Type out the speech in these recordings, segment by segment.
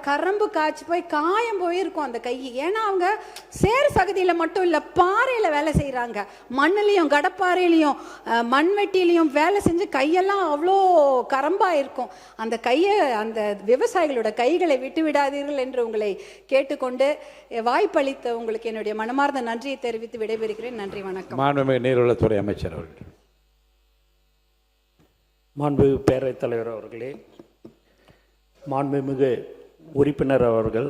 கரம்பு காய்ச்சி போய் காயம் போயிருக்கும் அந்த கை. ஏன்னா அவங்க சேர் சகதியில் மட்டும் இல்லை, பாறையில் வேலை செய்கிறாங்க. மண்ணுலேயும் கடப்பாறையிலையும் மண்வெட்டிலையும் வேலை செஞ்சு கையெல்லாம் அவ்வளோ கரம்பாக இருக்கும். அந்த கையை, அந்த விவசாயிகளோட கைகளை விட்டு விடாதீர்கள் என்று உங்களை கேட்டுக்கொண்டு வாய்ப்பளித்த உங்களுக்கு என்னுடைய மனமார்ந்த நன்றியை தெரிவித்து விடைபெறுகிறேன். நன்றி, வணக்கம். மாண்புமிகு நீர்வளத்துறை அமைச்சர் அவர்கள். மாண்புமிகு பேரவைத் தலைவர் அவர்களே, மாண்புமிகு உறுப்பினர் அவர்கள்,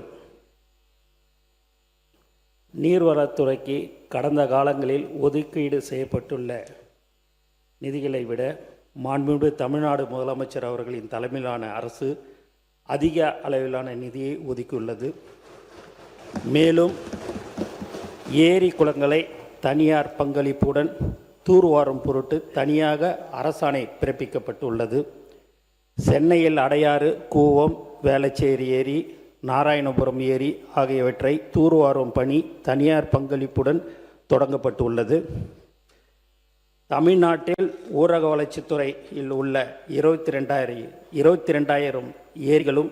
நீர்வளத்துறைக்கு கடந்த காலங்களில் ஒதுக்கீடு செய்யப்பட்டுள்ள நிதிகளை விட மாண்புமிகு தமிழ்நாடு முதலமைச்சர் அவர்களின் தலைமையிலான அரசு அதிக அளவிலான நிதியை ஒதுக்கியுள்ளது. மேலும் ஏரி குளங்களை தனியார் பங்களிப்புடன் தூர்வாரும் பொருட்டு தனியாக அரசாணை பிறப்பிக்கப்பட்டுள்ளது. சென்னையில் அடையாறு, கூவம், வேளச்சேரி ஏரி, நாராயணபுரம் ஏரி ஆகியவற்றை தூர்வாரும் பணி தனியார் பங்களிப்புடன் தொடங்கப்பட்டுள்ளது. தமிழ்நாட்டில் ஊரக வளர்ச்சித்துறையில் உள்ள 22,000 ஏரிகளும்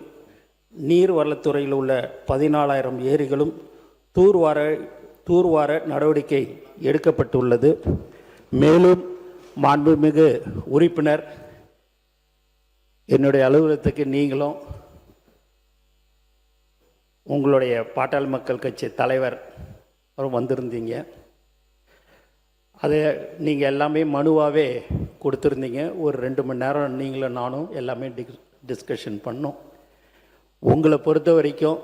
நீர்வளத்துறையில் உள்ள 14,000 ஏரிகளும் தூர்வார நடவடிக்கை எடுக்கப்பட்டுள்ளது. மேலும் மாண்புமிகு உறுப்பினர், என்னுடைய அலுவலகத்துக்கு நீங்களும் உங்களுடைய பாட்டாளி மக்கள் கட்சி தலைவர் வந்திருந்தீங்க. அதை நீங்கள் எல்லாமே மனுவாகவே கொடுத்துருந்தீங்க. ஒரு 2 மணி நேரம் நீங்களும் நானும் எல்லாமே டிஸ்கஷன் பண்ணோம். உங்களை பொறுத்த வரைக்கும்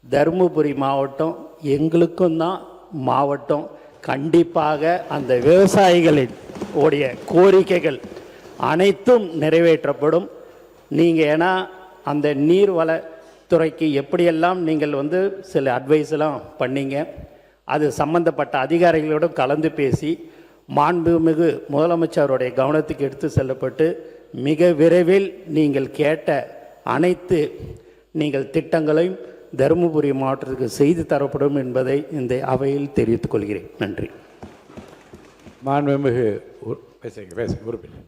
தருமபுரி மாவட்டம் எங்களுக்கும் தான் மாவட்டம். கண்டிப்பாக அந்த விவசாயிகளின் உடைய கோரிக்கைகள் அனைத்தும் நிறைவேற்றப்படும். நீங்கள் ஏன்னா அந்த நீர்வளத்துறைக்கு எப்படியெல்லாம் நீங்கள் சில அட்வைஸ்லாம் பண்ணீங்க. அது சம்பந்தப்பட்ட அதிகாரிகளோடும் கலந்து பேசி மாண்புமிகு முதலமைச்சருடைய கவனத்துக்கு எடுத்து செல்லப்பட்டு மிக விரைவில் நீங்கள் கேட்ட அனைத்து திட்டங்களையும் தருமபுரி மாவட்டத்துக்கு செய்து தரப்படும் என்பதை இந்த அவையில் தெரிவித்துக் கொள்கிறேன். நன்றி. மாண்புமிகு பேசுங்க உறுப்பினர்.